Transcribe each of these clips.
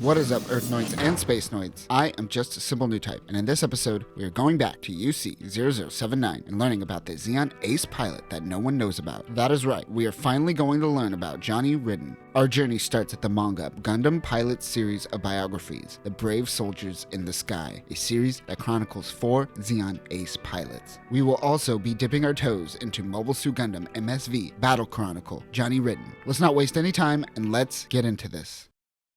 What is up, Earthnoids and Spacenoids? I am just a simple new type, and in this episode, we are going back to UC-0079 and learning about the Zeon ace pilot that no one knows about. That is right, we are finally going to learn about Johnny Ridden. Our journey starts at the manga Gundam Pilot series of biographies, The Brave Soldiers in the Sky, a series that chronicles 4 Zeon ace pilots. We will also be dipping our toes into Mobile Suit Gundam MSV Battle Chronicle, Johnny Ridden. Let's not waste any time, and let's get into this.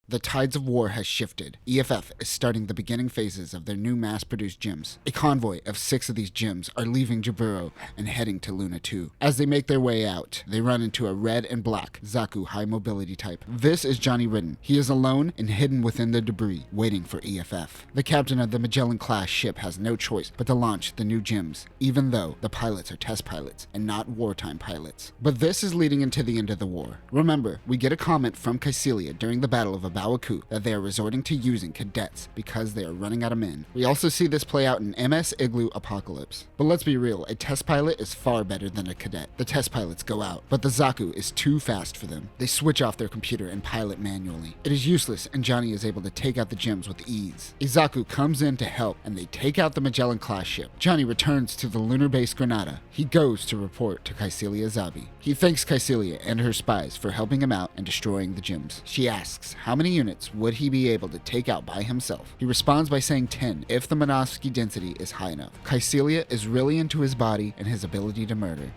The tides of war has shifted. EFF is starting the beginning phases of their new mass-produced gyms. A convoy of 6 of these gyms are leaving Jaburo and heading to Luna 2. As they make their way out, they run into a red and black Zaku high mobility type. This is Johnny Ridden. He is alone and hidden within the debris, waiting for EFF. The captain of the Magellan-class ship has no choice but to launch the new gyms, even though the pilots are test pilots and not wartime pilots. But this is leading into the end of the war. Remember, we get a comment from Kycilia during the Battle of Baoku that they are resorting to using cadets because they are running out of men. We also see this play out in MS Igloo Apocalypse. But let's be real, a test pilot is far better than a cadet. The test pilots go out, but the Zaku is too fast for them. They switch off their computer and pilot manually. It is useless, and Johnny is able to take out the gyms with ease. A Zaku comes in to help, and they take out the Magellan-class ship. Johnny returns to the lunar base Granada. He goes to report to Kycilia Zabi. He thanks Kycilia and her spies for helping him out and destroying the gyms. She asks how many units would he be able to take out by himself. He responds by saying 10 if the Minovsky density is high enough. Kycilia is really into his body and his ability to murder.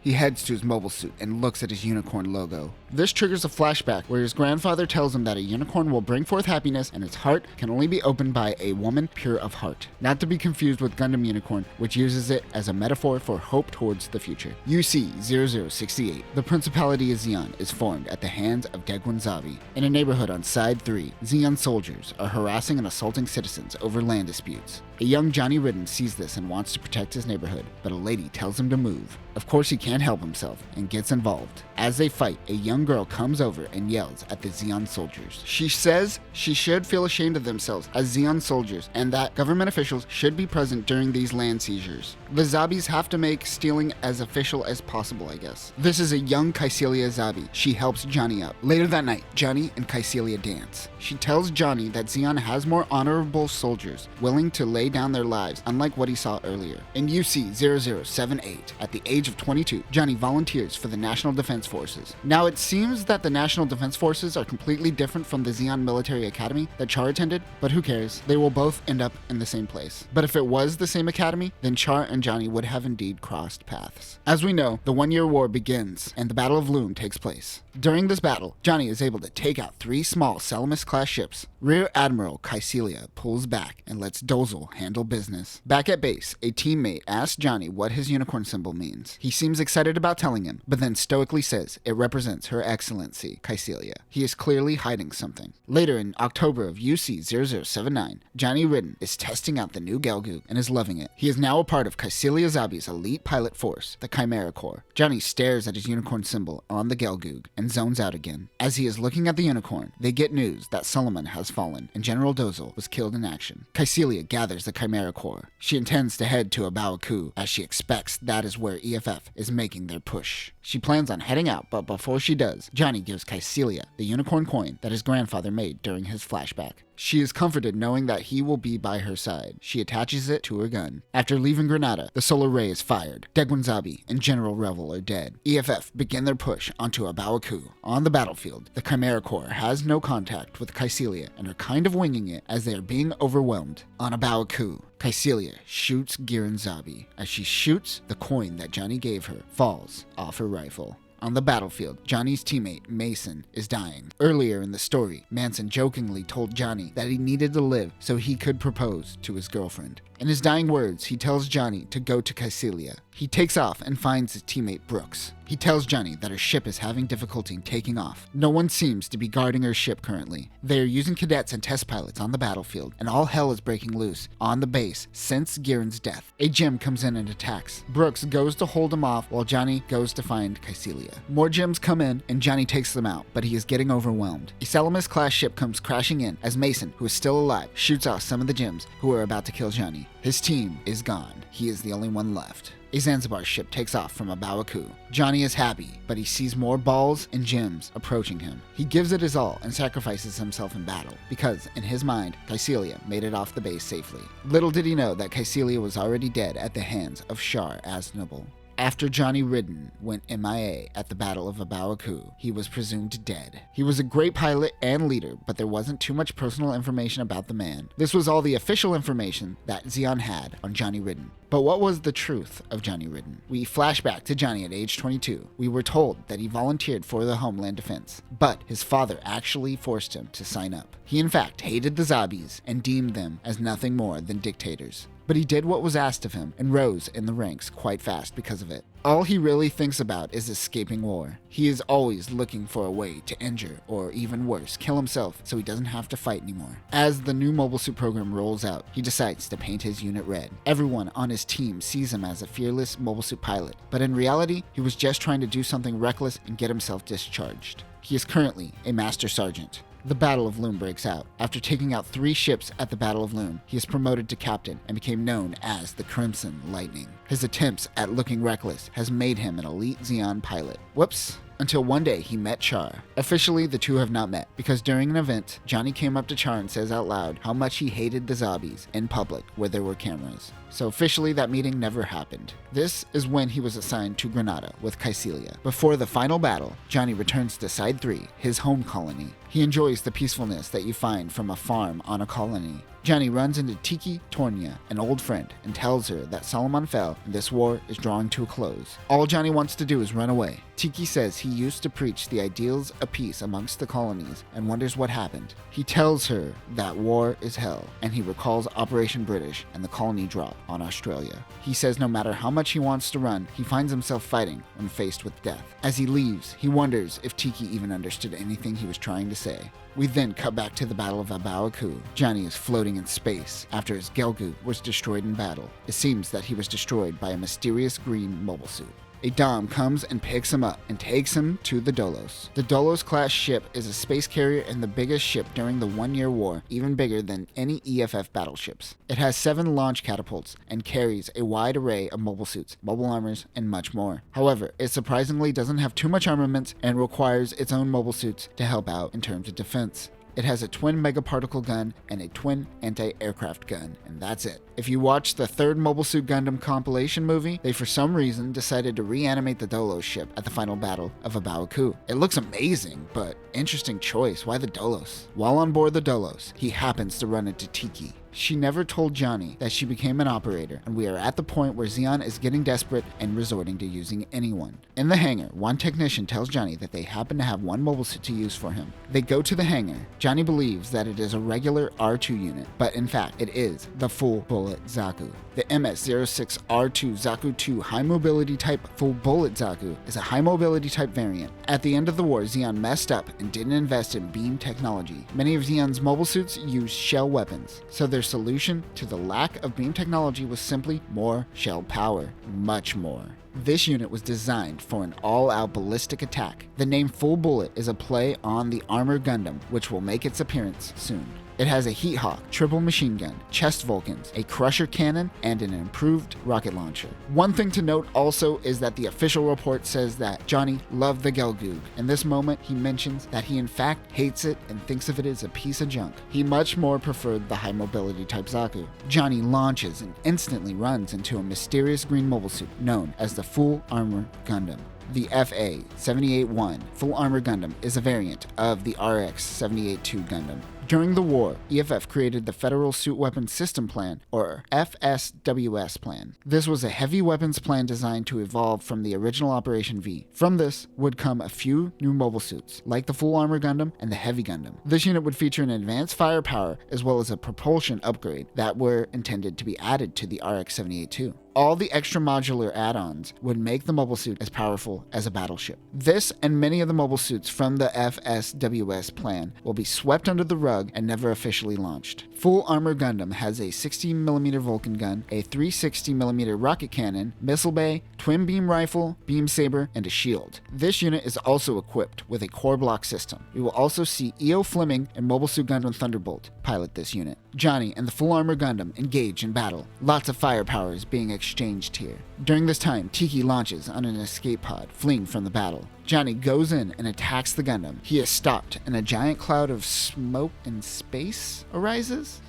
He heads to his mobile suit and looks at his unicorn logo. This triggers a flashback where his grandfather tells him that a unicorn will bring forth happiness and its heart can only be opened by a woman pure of heart. Not to be confused with Gundam Unicorn, which uses it as a metaphor for hope towards the future. UC-0068. The Principality of Zeon is formed at the hands of Degwin Zabi. In a neighborhood on Side 3, Zeon soldiers are harassing and assaulting citizens over land disputes. A young Johnny Ridden sees this and wants to protect his neighborhood, but a lady tells him to move. Of course he can't help himself and gets involved. As they fight, a young girl comes over and yells at the Zeon soldiers. She says she should feel ashamed of themselves as Zeon soldiers and that government officials should be present during these land seizures. The Zabis have to make stealing as official as possible, I guess. This is a young Kycilia Zabi. She helps Johnny up. Later that night, Johnny and Kycilia dance. She tells Johnny that Zeon has more honorable soldiers willing to lay down their lives, unlike what he saw earlier. In UC-0078, at the age of 22, Johnny volunteers for the National Defense Forces. Now it seems that the National Defense Forces are completely different from the Zeon Military Academy that Char attended, but who cares? They will both end up in the same place. But if it was the same academy, then Char and Johnny would have indeed crossed paths. As we know, the 1-year war begins and the Battle of Loon takes place. During this battle, Johnny is able to take out 3 small Salamis-class ships. Rear Admiral Kycilia pulls back and lets Dozel handle business. Back at base, a teammate asks Johnny what his unicorn symbol means. He seems excited about telling him, but then stoically says it represents Her Excellency, Kycilia. He is clearly hiding something. Later in October of UC-0079, Johnny Ridden is testing out the new Gelgoog and is loving it. He is now a part of Kycilia Zabi's elite pilot force, the Chimera Corps. Johnny stares at his unicorn symbol on the Gelgoog and zones out again. As he is looking at the unicorn, they get news that Solomon has fallen and General Dozel was killed in action. Kycilia gathers the Chimera Corps. She intends to head to Baoku as she expects that is where EFF is making their push. She plans on heading out, but before she does, Johnny gives Kycilia the unicorn coin that his grandfather made during his flashback. She is comforted knowing that he will be by her side. She attaches it to her gun. After leaving Granada, the solar ray is fired. Degwin Zabi and General Revel are dead. EFF begin their push onto Baoku. On the battlefield, the Chimera Corps has no contact with Kycilia and are kind of winging it as they are being overwhelmed. On Baoku, Kycilia shoots Giran Zabi. As she shoots, the coin that Johnny gave her falls off her rifle. On the battlefield, Johnny's teammate, Mason, is dying. Earlier in the story, Manson jokingly told Johnny that he needed to live so he could propose to his girlfriend. In his dying words, he tells Johnny to go to Kycilia. He takes off and finds his teammate Brooks. He tells Johnny that her ship is having difficulty in taking off. No one seems to be guarding her ship currently. They are using cadets and test pilots on the battlefield, and all hell is breaking loose on the base since Giran's death. A gym comes in and attacks. Brooks goes to hold him off while Johnny goes to find Kycilia. More gyms come in and Johnny takes them out, but he is getting overwhelmed. A Salamis-class ship comes crashing in as Mason, who is still alive, shoots off some of the gyms who are about to kill Johnny. His team is gone. He is the only one left. A Zanzibar ship takes off from Abawaku. Johnny is happy, but he sees more balls and gems approaching him. He gives it his all and sacrifices himself in battle, because, in his mind, Kycelia made it off the base safely. Little did he know that Kycelia was already dead at the hands of Shar Aznable. After Johnny Ridden went MIA at the Battle of Abawaku, he was presumed dead. He was a great pilot and leader, but there wasn't too much personal information about the man. This was all the official information that Zeon had on Johnny Ridden. But what was the truth of Johnny Ridden? We flash back to Johnny at age 22. We were told that he volunteered for the Homeland Defense, but his father actually forced him to sign up. He in fact hated the Zabis and deemed them as nothing more than dictators. But he did what was asked of him and rose in the ranks quite fast because of it. All he really thinks about is escaping war. He is always looking for a way to injure, or even worse, kill himself so he doesn't have to fight anymore. As the new mobile suit program rolls out, he decides to paint his unit red. Everyone on his team sees him as a fearless mobile suit pilot, but in reality, he was just trying to do something reckless and get himself discharged. He is currently a Master Sergeant. The Battle of Loom breaks out. After taking out 3 ships at the Battle of Loom, he is promoted to captain and became known as the Crimson Lightning. His attempts at looking reckless has made him an elite Zeon pilot. Whoops. Until one day he met Char. Officially, the two have not met, because during an event, Johnny came up to Char and says out loud how much he hated the Zabis in public where there were cameras. So officially, that meeting never happened. This is when he was assigned to Granada with Kycelia. Before the final battle, Johnny returns to Side 3, his home colony. He enjoys the peacefulness that you find from a farm on a colony. Johnny runs into Tiki Tornia, an old friend, and tells her that Solomon fell and this war is drawing to a close. All Johnny wants to do is run away. Tiki says he used to preach the ideals of peace amongst the colonies and wonders what happened. He tells her that war is hell, and he recalls Operation British and the colony drop on Australia. He says no matter how much he wants to run, he finds himself fighting when faced with death. As he leaves, he wonders if Tiki even understood anything he was trying to say. We then cut back to the Battle of Abawaku. Johnny is floating in space after his Gelgu was destroyed in battle. It seems that he was destroyed by a mysterious green mobile suit. A Dom comes and picks him up and takes him to the Dolos. The Dolos-class ship is a space carrier and the biggest ship during the 1-year war, even bigger than any EFF battleships. It has 7 launch catapults and carries a wide array of mobile suits, mobile armors, and much more. However, it surprisingly doesn't have too much armaments and requires its own mobile suits to help out in terms of defense. It has a twin megaparticle gun and a twin anti-aircraft gun, and that's it. If you watch the 3rd Mobile Suit Gundam compilation movie, they for some reason decided to reanimate the Dolos ship at the final battle of Abawaku. It looks amazing, but interesting choice. Why the Dolos? While on board the Dolos, he happens to run into Tiki. She never told Johnny that she became an operator, and we are at the point where Zeon is getting desperate and resorting to using anyone. In the hangar, one technician tells Johnny that they happen to have one mobile suit to use for him. They go to the hangar. Johnny believes that it is a regular R2 unit, but in fact it is the full bullet Zaku. The MS-06R2 Zaku 2 high mobility type full bullet Zaku is a high mobility type variant. At the end of the war, Zeon messed up and didn't invest in beam technology. Many of Zeon's mobile suits use shell weapons, so their solution to the lack of beam technology was simply more shell power, much more. This unit was designed for an all-out ballistic attack. The name Full Bullet is a play on the Armor Gundam, which will make its appearance soon. It has a Heat Hawk, triple machine gun, chest Vulcans, a Crusher cannon, and an improved rocket launcher. One thing to note also is that the official report says that Johnny loved the Gelgoog. In this moment, he mentions that he in fact hates it and thinks of it as a piece of junk. He much more preferred the high mobility type Zaku. Johnny launches and instantly runs into a mysterious green mobile suit known as the Full Armor Gundam. The FA-78-1 Full Armor Gundam is a variant of the RX-78-2 Gundam. During the war, EFF created the Federal Suit Weapons System Plan, or FSWS plan. This was a heavy weapons plan designed to evolve from the original Operation V. From this would come a few new mobile suits, like the Full Armor Gundam and the Heavy Gundam. This unit would feature an advanced firepower as well as a propulsion upgrade that were intended to be added to the RX-78-2. All the extra modular add-ons would make the mobile suit as powerful as a battleship. This and many of the mobile suits from the FSWS plan will be swept under the rug and never officially launched. Full Armor Gundam has a 60mm Vulcan gun, a 360mm rocket cannon, missile bay, twin beam rifle, beam saber, and a shield. This unit is also equipped with a core block system. We will also see E.O. Fleming and Mobile Suit Gundam Thunderbolt pilot this unit. Johnny and the Full Armor Gundam engage in battle. Lots of firepower is being exchanged here. During this time, Tiki launches on an escape pod, fleeing from the battle. Johnny goes in and attacks the Gundam. He is stopped, and a giant cloud of smoke and space arises?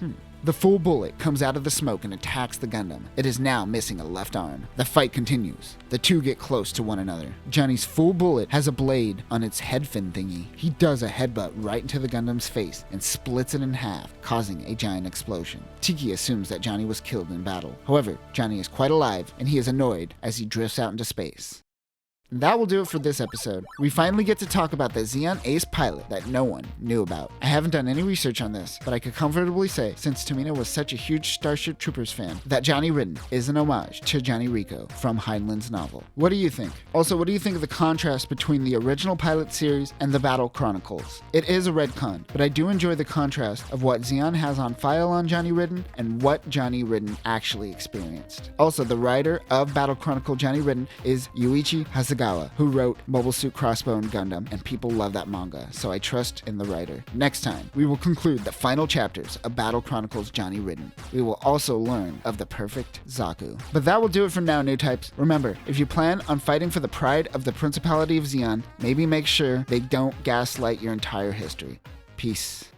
The full bullet comes out of the smoke and attacks the Gundam. It is now missing a left arm. The fight continues. The two get close to one another. Johnny's full bullet has a blade on its head fin thingy. He does a headbutt right into the Gundam's face and splits it in half, causing a giant explosion. Tiki assumes that Johnny was killed in battle. However, Johnny is quite alive, and he is annoyed as he drifts out into space. And that will do it for this episode. We finally get to talk about the Zeon Ace pilot that no one knew about. I haven't done any research on this, but I could comfortably say, since Tamina was such a huge Starship Troopers fan, that Johnny Ridden is an homage to Johnny Rico from Heinlein's novel. What do you think? Also, what do you think of the contrast between the original pilot series and the Battle Chronicles? It is a retcon, but I do enjoy the contrast of what Zeon has on file on Johnny Ridden and what Johnny Ridden actually experienced. Also, the writer of Battle Chronicle Johnny Ridden is Yuichi Hasegawa, who wrote Mobile Suit Crossbone Gundam, and people love that manga, so I trust in the writer. Next time, we will conclude the final chapters of Battle Chronicles Johnny Ridden. We will also learn of the perfect Zaku. But that will do it for now, new types. Remember, if you plan on fighting for the pride of the Principality of Zeon, maybe make sure they don't gaslight your entire history. Peace.